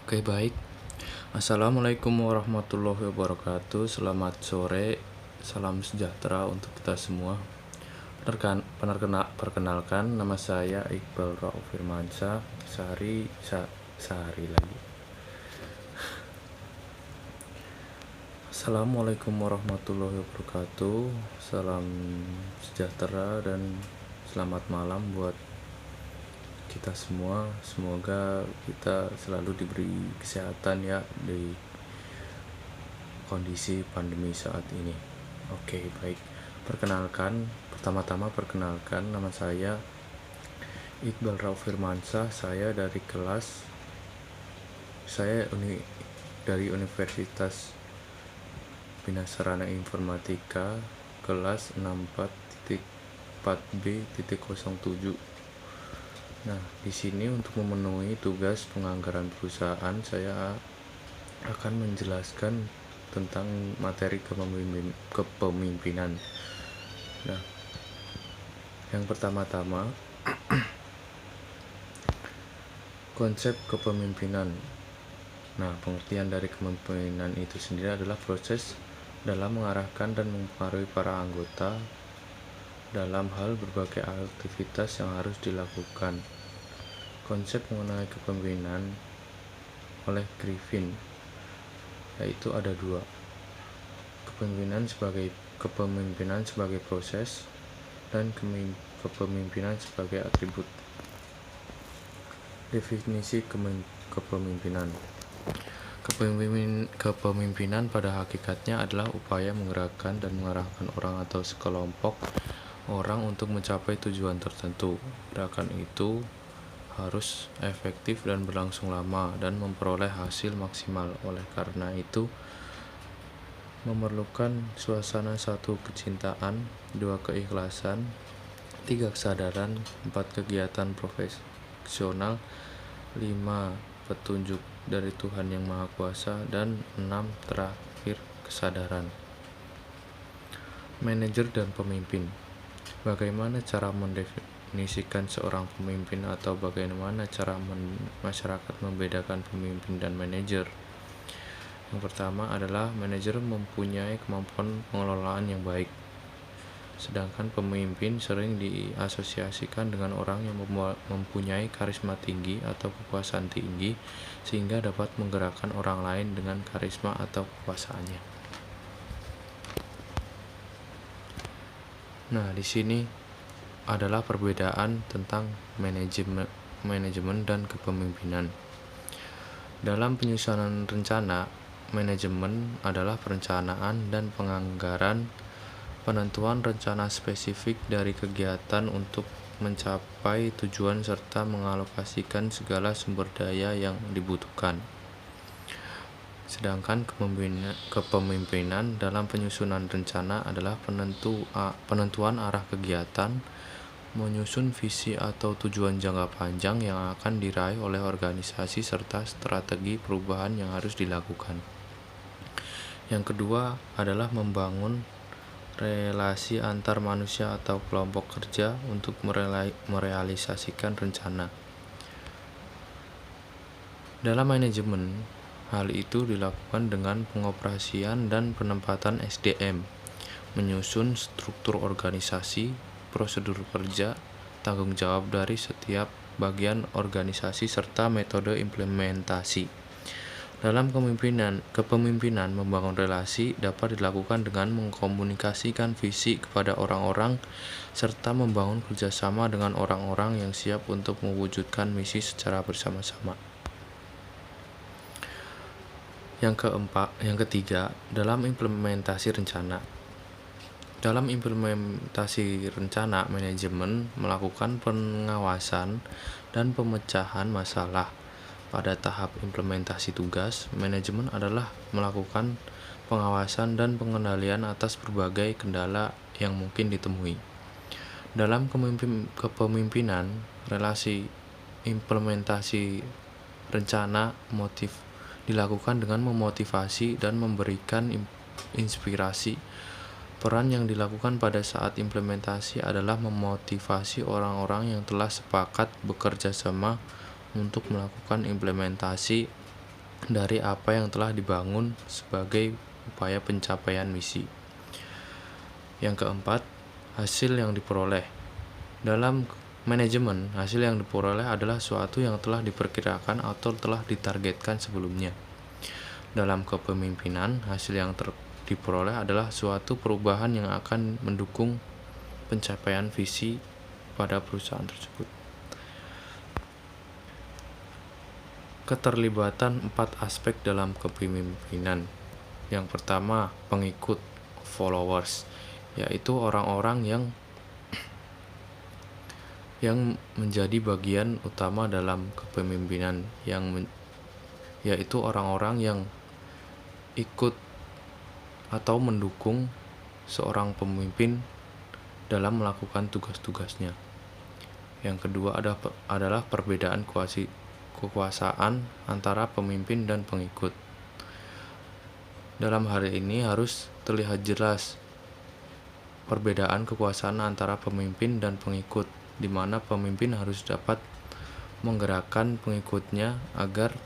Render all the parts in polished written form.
Oke, baik. Assalamualaikum warahmatullahi wabarakatuh. Selamat sore, salam sejahtera untuk kita semua. Perkenalkan, nama saya Iqbal Rauf Firmansyah. Sehari lagi. Assalamualaikum warahmatullahi wabarakatuh. Salam sejahtera dan selamat malam buat kita semua. Semoga kita selalu diberi kesehatan ya di kondisi pandemi saat ini. Oke, baik. Pertama-tama perkenalkan, nama saya Iqbal Rauf Firmansyah. Saya dari dari Universitas Bina Sarana Informatika kelas 64.4B.07. Nah, di sini untuk memenuhi tugas penganggaran perusahaan, saya akan menjelaskan tentang materi kepemimpinan. Nah, yang pertama-tama konsep kepemimpinan. Nah, pengertian dari kepemimpinan itu sendiri adalah proses dalam mengarahkan dan mempengaruhi para anggota dalam hal berbagai aktivitas yang harus dilakukan. Konsep mengenai kepemimpinan oleh Griffin yaitu ada dua: kepemimpinan sebagai proses dan kepemimpinan sebagai atribut. Definisi kepemimpinan. Kepemimpinan pada hakikatnya adalah upaya menggerakkan dan mengarahkan orang atau sekelompok orang untuk mencapai tujuan tertentu. Gerakan itu harus efektif dan berlangsung lama dan memperoleh hasil maksimal. Oleh karena itu, memerlukan suasana 1. Kecintaan, 2. Keikhlasan, 3. Kesadaran, 4. Kegiatan profesional, 5. Petunjuk dari Tuhan Yang Maha Kuasa, dan 6. Terakhir, kesadaran. Manajer dan pemimpin. Bagaimana cara mendefinisikan seorang pemimpin, atau bagaimana cara masyarakat membedakan pemimpin dan manajer? Yang pertama adalah manajer mempunyai kemampuan pengelolaan yang baik, sedangkan pemimpin sering diasosiasikan dengan orang yang mempunyai karisma tinggi atau kekuasaan tinggi sehingga dapat menggerakkan orang lain dengan karisma atau kekuasaannya. Nah, di sini adalah perbedaan tentang manajemen dan kepemimpinan. Dalam penyusunan rencana, manajemen adalah perencanaan dan penganggaran, penentuan rencana spesifik dari kegiatan untuk mencapai tujuan serta mengalokasikan segala sumber daya yang dibutuhkan. Sedangkan kepemimpinan dalam penyusunan rencana adalah penentuan arah kegiatan, menyusun visi atau tujuan jangka panjang yang akan diraih oleh organisasi serta strategi perubahan yang harus dilakukan. Yang kedua adalah membangun relasi antar manusia atau kelompok kerja untuk merealisasikan rencana. Dalam manajemen, hal itu dilakukan dengan pengoperasian dan penempatan SDM, menyusun struktur organisasi, prosedur kerja, tanggung jawab dari setiap bagian organisasi, serta metode implementasi. Dalam kepemimpinan, membangun relasi dapat dilakukan dengan mengkomunikasikan visi kepada orang-orang serta membangun kerjasama dengan orang-orang yang siap untuk mewujudkan misi secara bersama-sama. Yang ketiga, dalam implementasi rencana. Dalam implementasi rencana, manajemen melakukan pengawasan dan pemecahan masalah. Pada tahap implementasi tugas, manajemen adalah melakukan pengawasan dan pengendalian atas berbagai kendala yang mungkin ditemui. Dalam kepemimpinan, relasi implementasi rencana dilakukan dengan memotivasi dan memberikan inspirasi. Peran yang dilakukan pada saat implementasi adalah memotivasi orang-orang yang telah sepakat bekerja sama untuk melakukan implementasi dari apa yang telah dibangun sebagai upaya pencapaian misi. Yang keempat, hasil yang diperoleh. Dalam manajemen, hasil yang diperoleh adalah suatu yang telah diperkirakan atau telah ditargetkan sebelumnya. Dalam kepemimpinan, hasil yang diperoleh adalah suatu perubahan yang akan mendukung pencapaian visi pada perusahaan tersebut. Keterlibatan 4 aspek dalam kepemimpinan. Yang pertama, pengikut, followers, yaitu orang-orang yang menjadi bagian utama dalam kepemimpinan, yaitu orang-orang yang ikut atau mendukung seorang pemimpin dalam melakukan tugas-tugasnya. Yang kedua adalah perbedaan kekuasaan antara pemimpin dan pengikut. Dalam hal ini harus terlihat jelas perbedaan kekuasaan antara pemimpin dan pengikut, di mana pemimpin harus dapat menggerakkan pengikutnya agar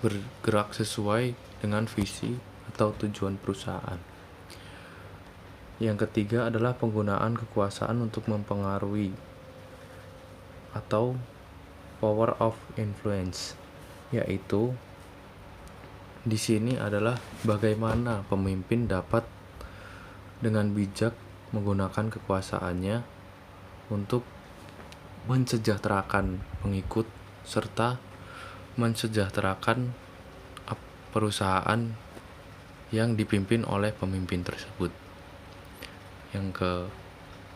bergerak sesuai dengan visi atau tujuan perusahaan. Yang ketiga adalah penggunaan kekuasaan untuk mempengaruhi atau power of influence, yaitu di sini adalah bagaimana pemimpin dapat dengan bijak menggunakan kekuasaannya untuk mensejahterakan pengikut serta mensejahterakan perusahaan yang dipimpin oleh pemimpin tersebut.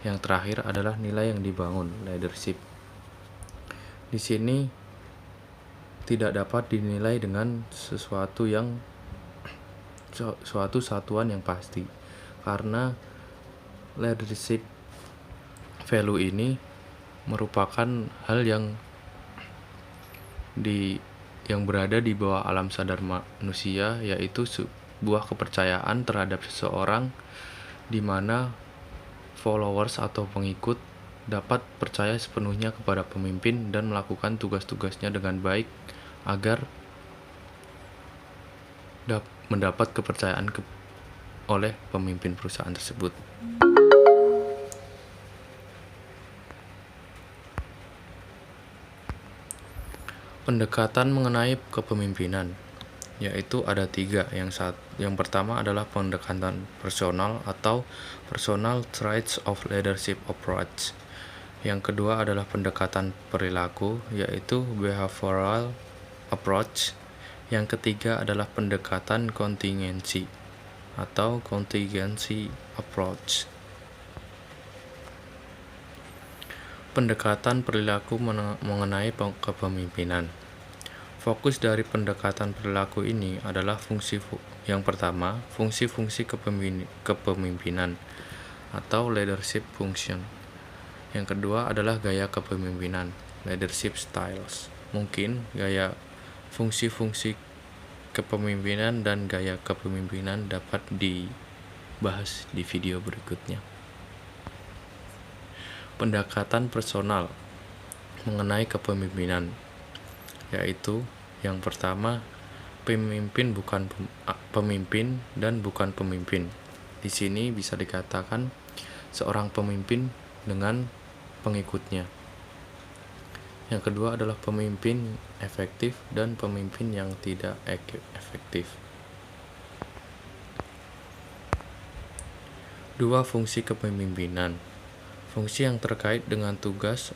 Yang terakhir adalah nilai yang dibangun, leadership. Di sini tidak dapat dinilai dengan suatu satuan yang pasti, karena leadership value ini merupakan hal yang berada di bawah alam sadar manusia, yaitu sebuah kepercayaan terhadap seseorang di mana followers atau pengikut dapat percaya sepenuhnya kepada pemimpin dan melakukan tugas-tugasnya dengan baik agar mendapat kepercayaan oleh pemimpin perusahaan tersebut. Pendekatan mengenai kepemimpinan, yaitu ada 3. Yang pertama adalah pendekatan personal atau personal traits of leadership approach. Yang kedua adalah pendekatan perilaku, yaitu behavioral approach. Yang ketiga adalah pendekatan kontingensi atau contingency approach. Pendekatan perilaku mengenai kepemimpinan. Fokus dari pendekatan perilaku ini adalah yang pertama, fungsi-fungsi kepemimpinan atau leadership function. Yang kedua adalah gaya kepemimpinan, leadership styles. Mungkin fungsi-fungsi kepemimpinan dan gaya kepemimpinan dapat dibahas di video berikutnya. Pendekatan personal mengenai kepemimpinan, yaitu yang pertama, pemimpin dan bukan pemimpin. Di sini bisa dikatakan seorang pemimpin dengan pengikutnya. Yang kedua adalah pemimpin efektif dan pemimpin yang tidak efektif. 2. Fungsi kepemimpinan. Fungsi yang terkait dengan tugas.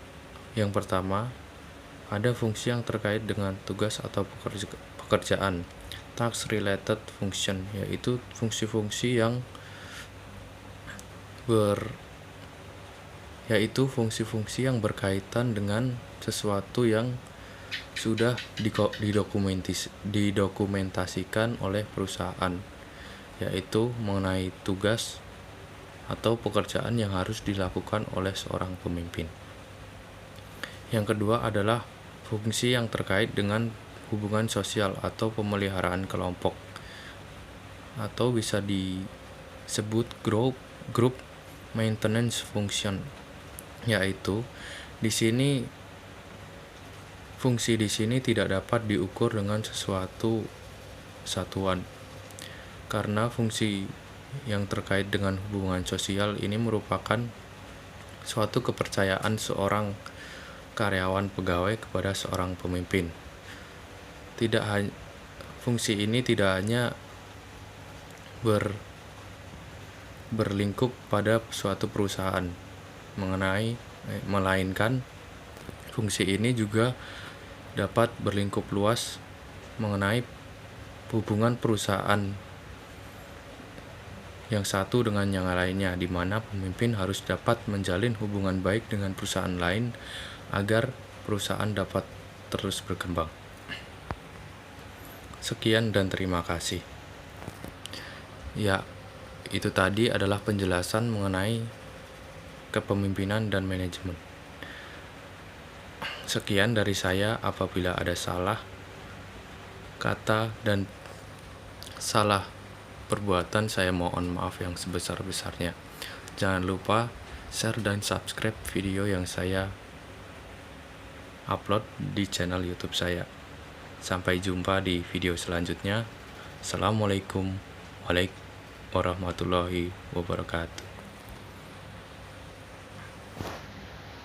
Yang pertama, ada fungsi yang terkait dengan tugas atau pekerjaan, task related function, yaitu fungsi-fungsi yang berkaitan dengan sesuatu yang sudah didokumentasikan oleh perusahaan, yaitu mengenai tugas atau pekerjaan yang harus dilakukan oleh seorang pemimpin. Yang kedua adalah fungsi yang terkait dengan hubungan sosial atau pemeliharaan kelompok, atau bisa disebut group maintenance function, yaitu di sini Fungsi di sini tidak dapat diukur dengan sesuatu satuan, karena fungsi yang terkait dengan hubungan sosial ini merupakan suatu kepercayaan seorang karyawan pegawai kepada seorang pemimpin. Fungsi ini tidak hanya berlingkup pada suatu perusahaan, melainkan fungsi ini juga dapat berlingkup luas mengenai hubungan perusahaan yang satu dengan yang lainnya, di mana pemimpin harus dapat menjalin hubungan baik dengan perusahaan lain agar perusahaan dapat terus berkembang. Sekian dan terima kasih. Ya, itu tadi adalah penjelasan mengenai kepemimpinan dan manajemen. Sekian dari saya. Apabila ada salah kata dan salah perbuatan, saya mohon maaf yang sebesar-besarnya. Jangan lupa share dan subscribe video yang saya upload di channel YouTube saya. Sampai jumpa di video selanjutnya. Assalamualaikum warahmatullahi wabarakatuh.